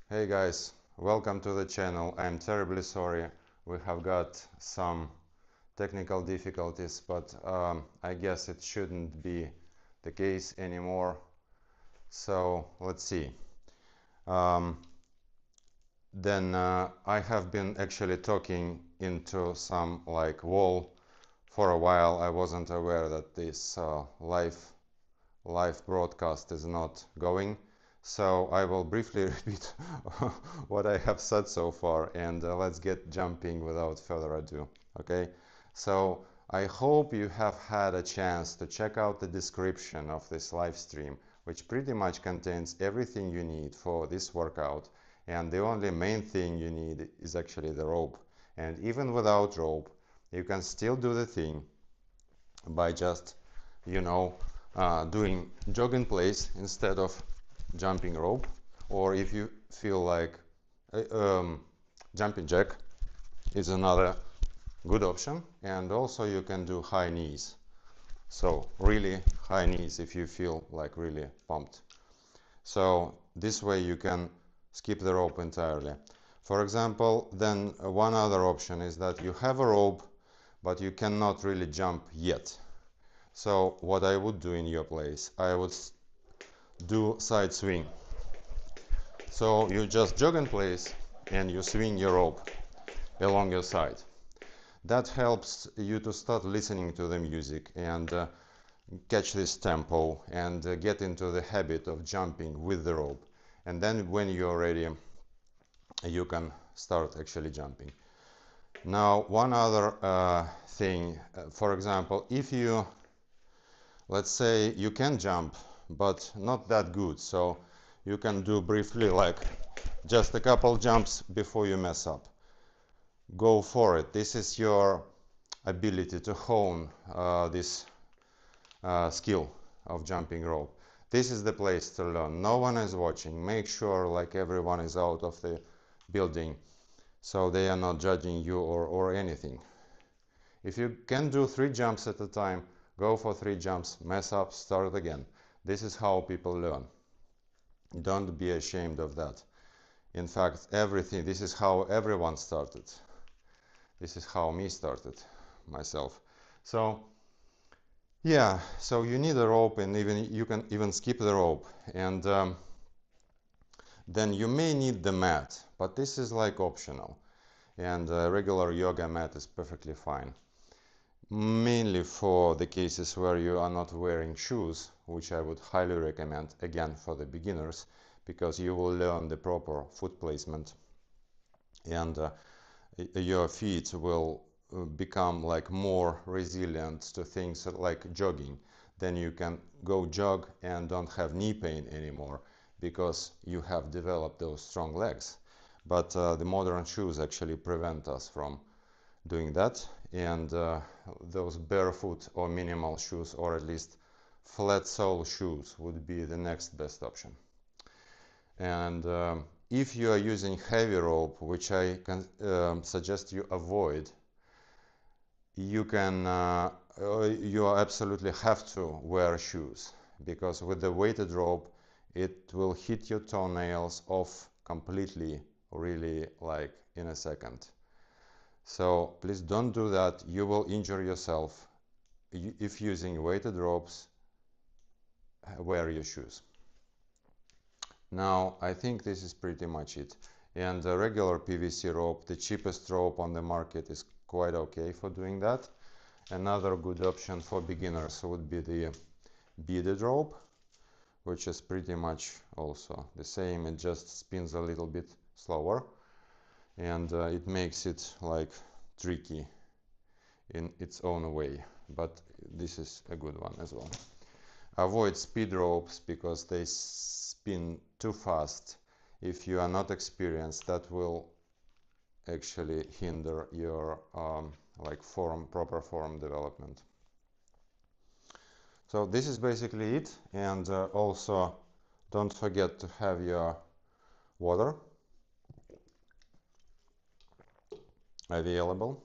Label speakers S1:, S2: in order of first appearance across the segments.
S1: Hey guys, welcome to the channel. I'm terribly sorry we have got some technical difficulties, but I guess it shouldn't be the case anymore. So let's see. Um, then I have been actually talking into some like wall for a while. I wasn't aware that this live broadcast is not going. So I will briefly repeat what I have said so far, and let's get jumping without further ado. Okay, so I hope you have had a chance to check out the description of this live stream, which pretty much contains everything you need for this workout, and the only main thing you need is actually the rope. And even without rope, you can still do the thing by just, you know, doing jog in place instead of jumping rope, or if you feel like jumping jack is another good option. And also you can do high knees, so really high knees if you feel like really pumped. So this way you can skip the rope entirely. For example, then one other option is that you have a rope but you cannot really jump yet. So what I would do in your place, I would do side swing. So you just jog in place and you swing your rope along your side. That helps you to start listening to the music and catch this tempo and get into the habit of jumping with the rope. And then when you're ready, you can start actually jumping. Now, one other thing, for example, if you, let's say you can jump, but not that good, so you can do briefly like just a couple jumps before you mess up. Go for it. This is your ability to hone this skill of jumping rope. This is the place to learn. No one is watching. Make sure like everyone is out of the building so they are not judging you or anything. If you can do 3 jumps at a time, go for 3 jumps, mess up, start again. This is how people learn. Don't be ashamed of that. In fact, everything, this is how everyone started. This is how me started myself. So yeah, so you need a rope, and even you can even skip the rope. And then you may need the mat, but this is like optional. And a regular yoga mat is perfectly fine. Mainly for the cases where you are not wearing shoes, which I would highly recommend, again for the beginners, because you will learn the proper foot placement, and your feet will become like more resilient to things like jogging. Then you can go jog and don't have knee pain anymore because you have developed those strong legs. But the modern shoes actually prevent us from doing that, and those barefoot or minimal shoes, or at least flat sole shoes, would be the next best option. And if you are using heavy rope, which I can suggest you avoid, you absolutely have to wear shoes, because with the weighted rope it will hit your toenails off completely, really, like in a second. So please don't do that. You will injure yourself. If using weighted ropes, wear your shoes. Now I think this is pretty much it. And the regular PVC rope, the cheapest rope on the market, is quite okay for doing that. Another good option for beginners would be the beaded rope, which is pretty much also the same. It just spins a little bit slower, and it makes it like tricky in its own way, but this is a good one as well. Avoid speed ropes because they spin too fast. If you are not experienced, that will actually hinder your like proper form development. So this is basically it, and also don't forget to have your water available,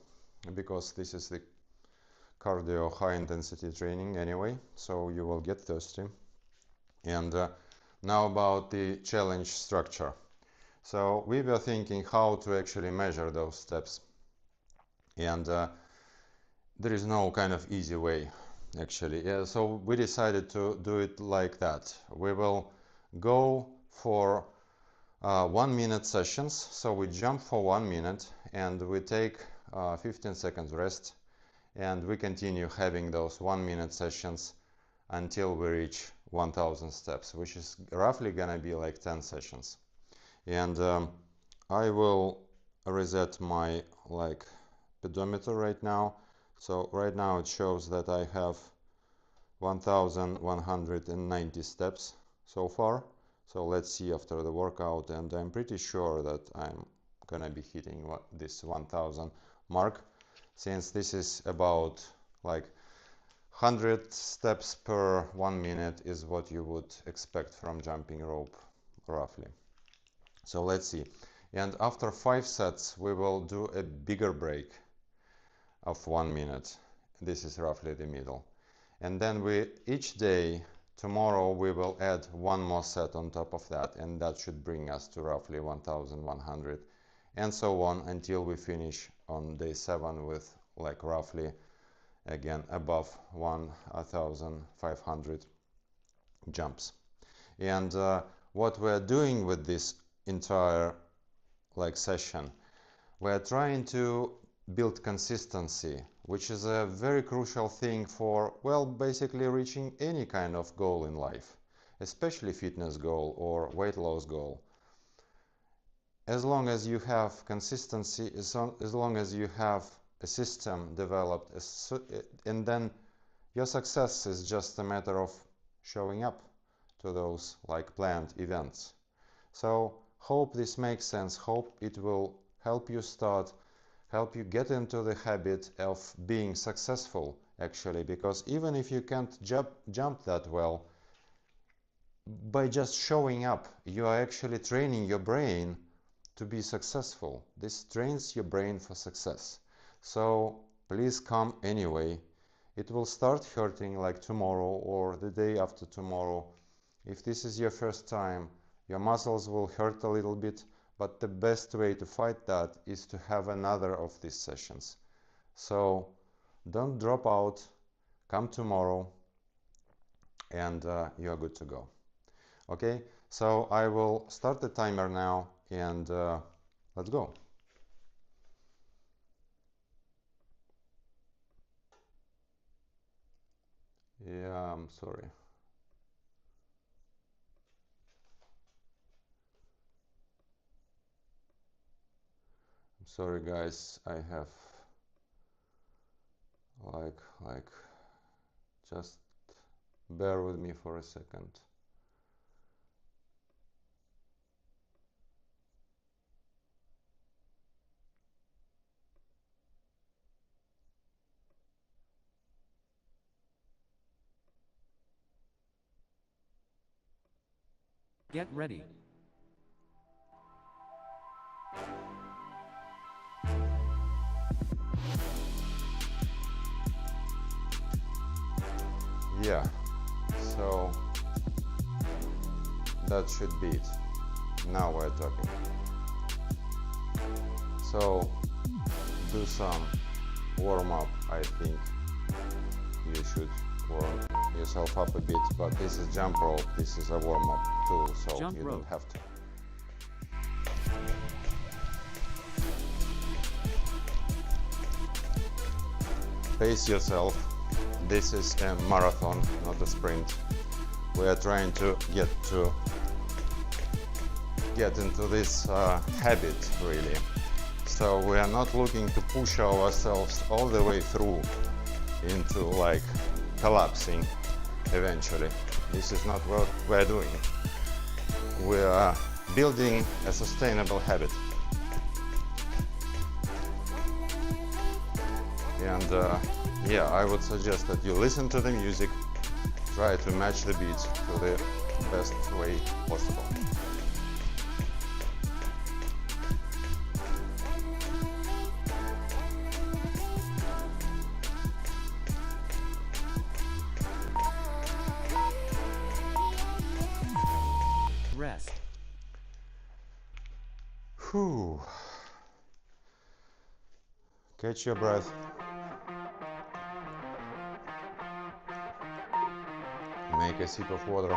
S1: because this is the cardio high intensity training anyway, so you will get thirsty. And now about the challenge structure. So we were thinking how to actually measure those steps, and there is no kind of easy way actually. Yeah, so we decided to do it like that. We will go for 1 minute sessions. So we jump for 1 minute and we take 15 seconds rest, and we continue having those 1 minute sessions until we reach 1000 steps, which is roughly gonna be like 10 sessions. And I will reset my like pedometer right now. So right now it shows that I have 1190 steps so far. So let's see after the workout, and I'm pretty sure that I'm gonna be hitting this 1000 mark, since this is about like 100 steps per 1 minute is what you would expect from jumping rope roughly. So let's see. And after 5 sets we will do a bigger break of 1 minute. This is roughly the middle. And then each day, tomorrow we will add one more set on top of that, and that should bring us to roughly 1100, and so on until we finish on day 7 with like roughly again above 1500 jumps. And what we're doing with this entire like session, we're trying to build consistency, which is a very crucial thing for, well, basically reaching any kind of goal in life, especially fitness goal or weight loss goal. As long as you have consistency, as long as you have a system developed, and then your success is just a matter of showing up to those like planned events. So hope this makes sense. Hope it will help you get into the habit of being successful actually, because even if you can't jump that well, by just showing up you are actually training your brain to be successful. This trains your brain for success. So please come anyway. It will start hurting like tomorrow or the day after tomorrow. If this is your first time, your muscles will hurt a little bit, but the best way to fight that is to have another of these sessions. So don't drop out, come tomorrow, and you're good to go. Okay, so I will start the timer now, and let's go. Yeah, I'm sorry. I'm sorry guys, I have like just bear with me for a second.
S2: Get ready.
S1: Yeah, so that should be it. Now we're talking. So do some warm up. I think you should warm yourself up a bit, but this is jump rope, this is a warm up tool, so
S2: Jump
S1: you
S2: rope.
S1: don't have to. Pace yourself. This is a marathon, not a sprint. We are trying to get into this habit really. So we are not looking to push ourselves all the way through into like collapsing eventually. This is not what we're doing. We are building a sustainable habit. And yeah, I would suggest that you listen to the music, try to match the beats to the best way possible.
S2: Rest.
S1: Whew. Catch your breath. Make a sip of water.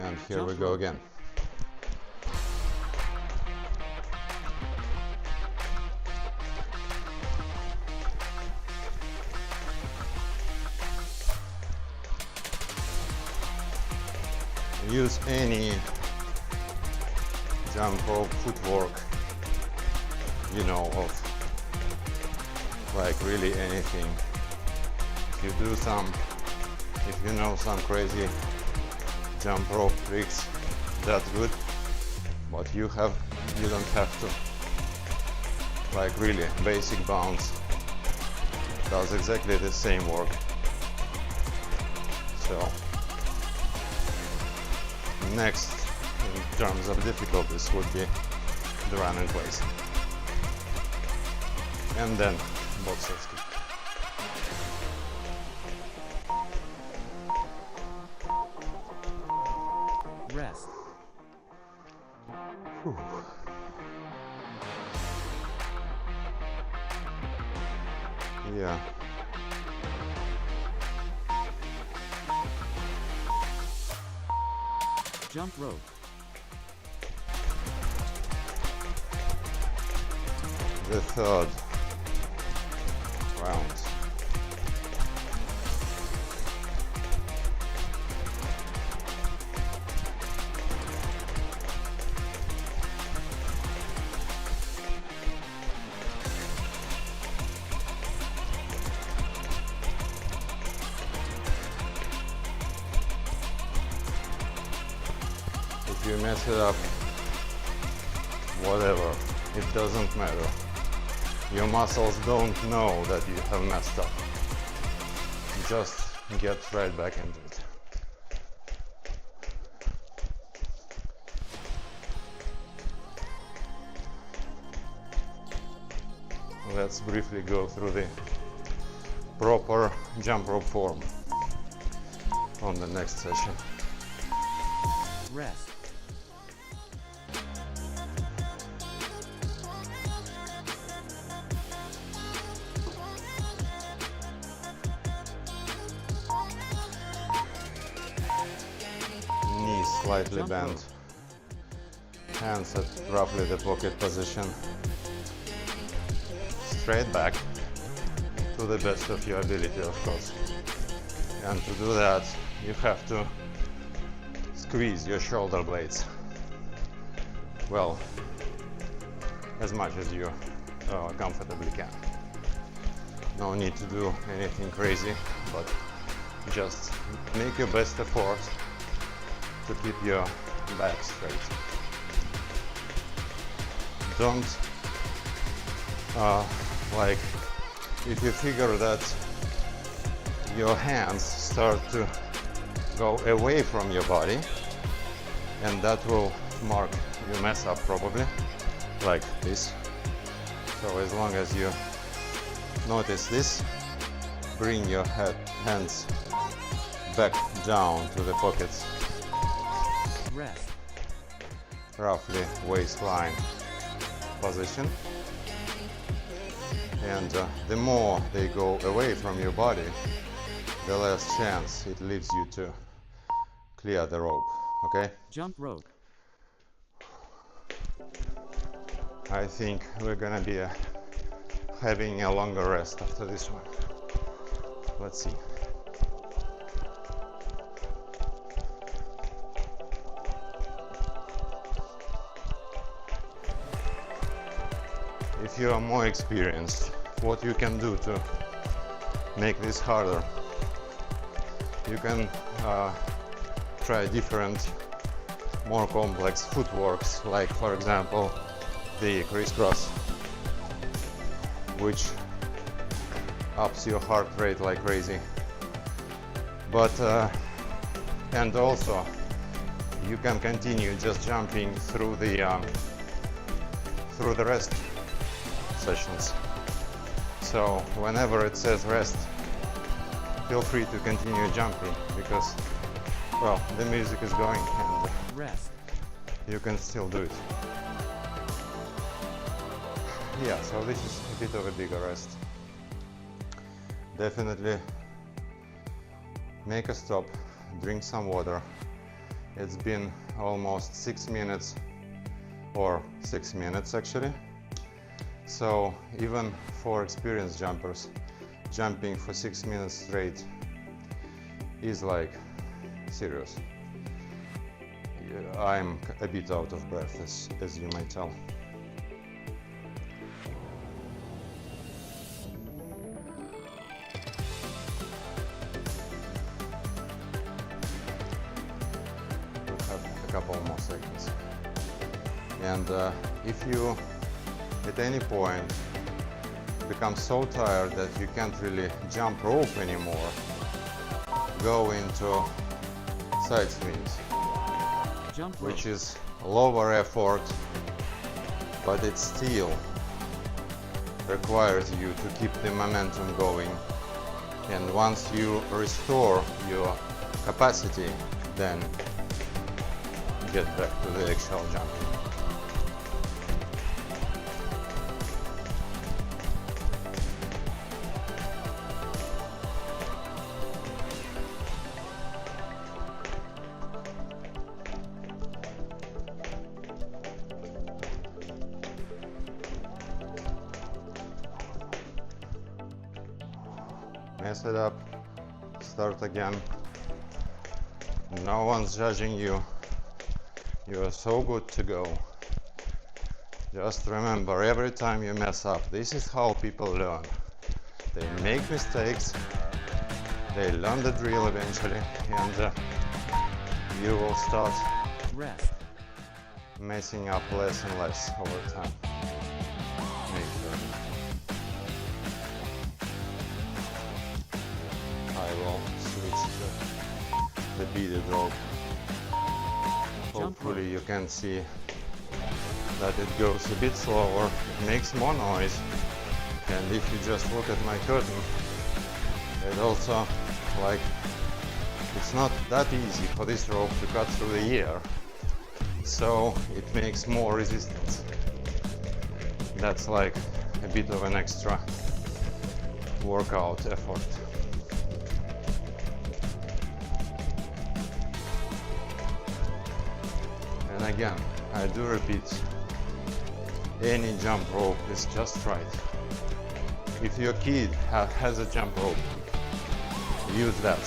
S1: And here we go again. Use any jump rope footwork, you know, of like really anything. If you know some crazy jump rope tricks, that's good, but you don't have to. Like really basic bounce does exactly the same work. So next in terms of difficulties would be the run in place, and then boxer's kick.
S2: Rest.
S1: Whew. Yeah.
S2: Jump rope.
S1: The third round. If you mess it up, whatever, it doesn't matter. Your muscles don't know that you have messed up. Just get right back into it. Let's briefly go through the proper jump rope form on the next session.
S2: Rest.
S1: Knees slightly bent, hands at roughly the pocket position, straight back to the best of your ability, of course. And to do that, you have to squeeze your shoulder blades, well, as much as you comfortably can. No need to do anything crazy, but just make your best effort to keep your back straight. Don't like if you figure that your hands start to go away from your body, and that will mark you mess up probably, like this. So as long as you notice this, bring your hands back down to the pockets,
S2: Rest.
S1: roughly waistline position. And the more they go away from your body, the less chance it leaves you to clear the rope, okay?
S2: Jump rope.
S1: I think we're gonna be having a longer rest after this one. Let's see. If you are more experienced, what you can do to make this harder, you can try different, more complex footworks, like for example the crisscross, which ups your heart rate like crazy. But and also you can continue just jumping through the rest sessions. So whenever it says rest, feel free to continue jumping, because, well, the music is going and
S2: Rest.
S1: you can still do it. yeah, so this is a bit of a bigger rest. Definitely make a stop, drink some water. It's been almost 6 minutes, or 6 minutes actually. So even for experienced jumpers, jumping for 6 minutes straight is like serious. I'm a bit out of breath, as you might tell. We have a couple more seconds. And if you at any point become so tired that you can't really jump rope anymore, go into side swings, which is lower effort, but it still requires you to keep the momentum going. And once you restore your capacity, then get back to the actual jumping. Mess it up, start again. No one's judging you. You are so good to go. Just remember, every time you mess up, this is how people learn. They make mistakes, they learn the drill eventually, and you will start messing up less and less over time. Make sure. I will switch to the beaded rope. Hopefully you can see that it goes a bit slower, it makes more noise, and if you just look at my curtain, it also, like, it's not that easy for this rope to cut through the air, so it makes more resistance. That's like a bit of an extra workout effort. And again, I do repeat, any jump rope is just right. If your kid has a jump rope, use that.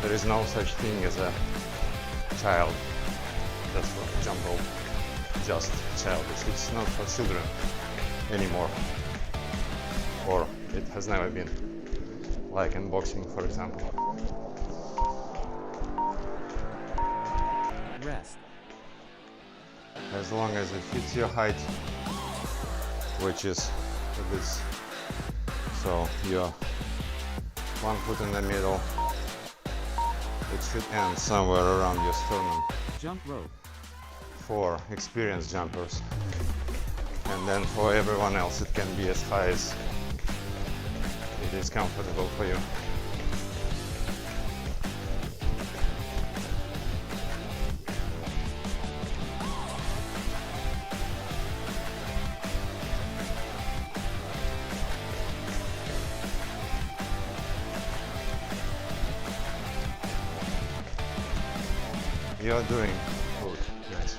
S1: There is no such thing as a child that's for a jump rope. Just childish. It's not for children anymore. Or it has never been. Like in boxing, for example.
S2: Rest.
S1: As long as it fits your height, which is this. So you're 1 foot in the middle. It should end somewhere around your sternum.
S2: Jump rope.
S1: For experienced jumpers. And then for everyone else it can be as high as it is comfortable for you. You're doing good, nice.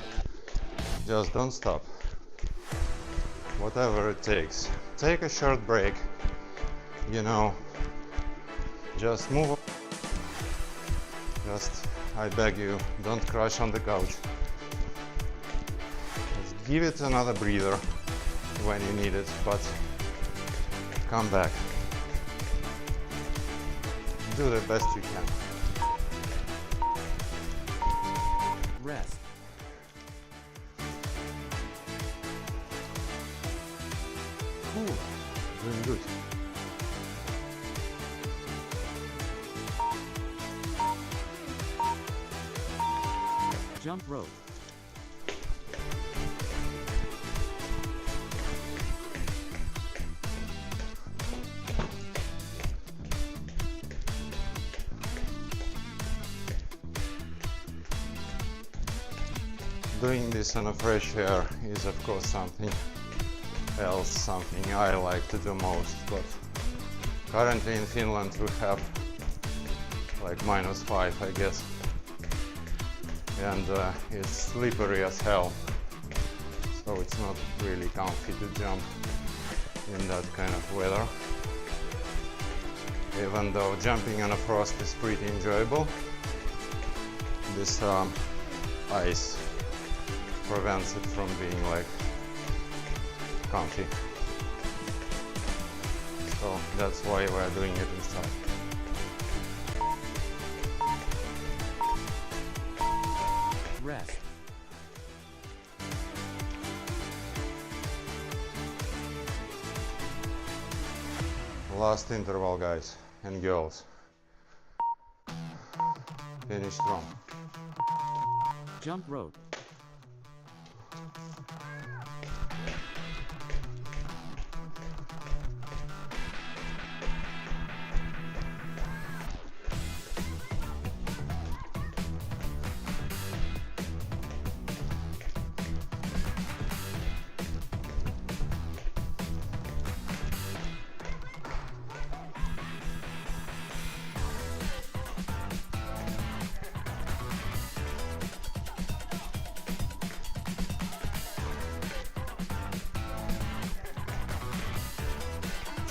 S1: Just don't stop. Whatever it takes. Take a short break, you know, just move. Just, I beg you, don't crash on the couch. Just give it another breather when you need it, but come back. Do the best you can.
S2: Rest.
S1: Cool. Doing good.
S2: Jump rope.
S1: Doing this on a fresh air is of course something else something I like to do most, but currently in Finland we have like -5, I guess, and it's slippery as hell, so it's not really comfy to jump in that kind of weather, even though jumping on a frost is pretty enjoyable. This ice prevents it from being like comfy, so that's why we're doing it inside.
S2: Rest.
S1: Last interval, guys and girls. Finish strong.
S2: Jump rope.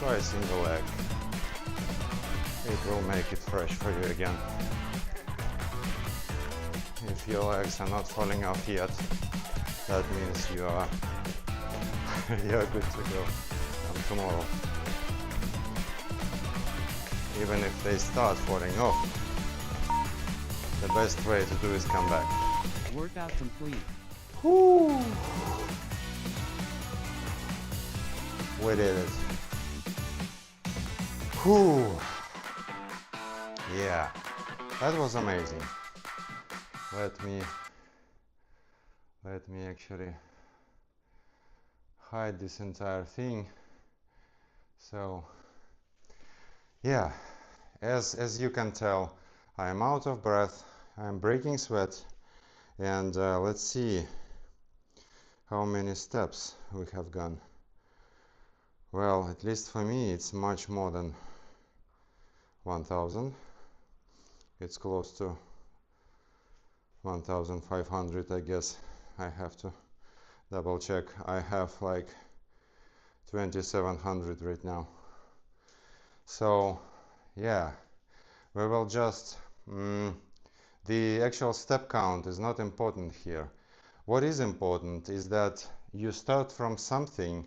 S1: Try a single leg. It will make it fresh for you again. If your legs are not falling off yet, that means you are you're good to go tomorrow. Even if they start falling off, the best way to do is come back.
S2: Workout complete.
S1: Woo! We did it. Whew. Yeah, that was amazing. Let me actually hide this entire thing. So yeah, as you can tell, I am out of breath, I'm breaking sweat, and let's see how many steps we have gone. Well, at least for me it's much more than 1000. It's close to 1500, I guess. I have to double check. I have like 2700 right now. So yeah, we will just the actual step count is not important here. What is important is that you start from something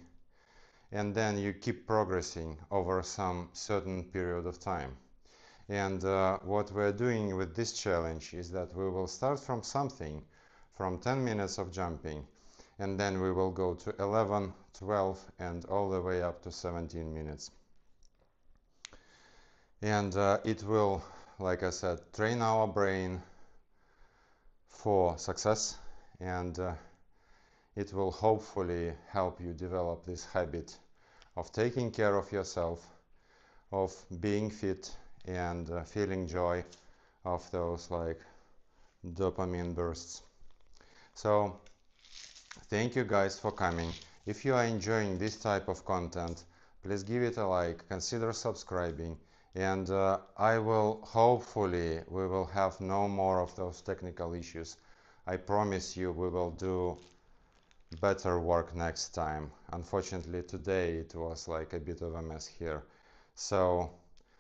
S1: and then you keep progressing over some certain period of time. And what we're doing with this challenge is that we will start from something, from 10 minutes of jumping, and then we will go to 11, 12, and all the way up to 17 minutes. And it will, like I said, train our brain for success, and it will hopefully help you develop this habit of taking care of yourself, of being fit, and feeling joy of those like dopamine bursts. So thank you guys for coming. If you are enjoying this type of content, please give it a like, consider subscribing, and I will hopefully we will have no more of those technical issues. I promise you we will do better work next time. Unfortunately today it was like a bit of a mess here, so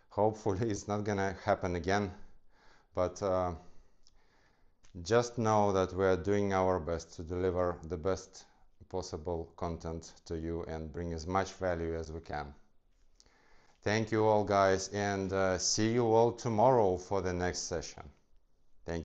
S1: hopefully it's not gonna happen again, but just know that we're doing our best to deliver the best possible content to you and bring as much value as we can. Thank you all guys, and see you all tomorrow for the next session.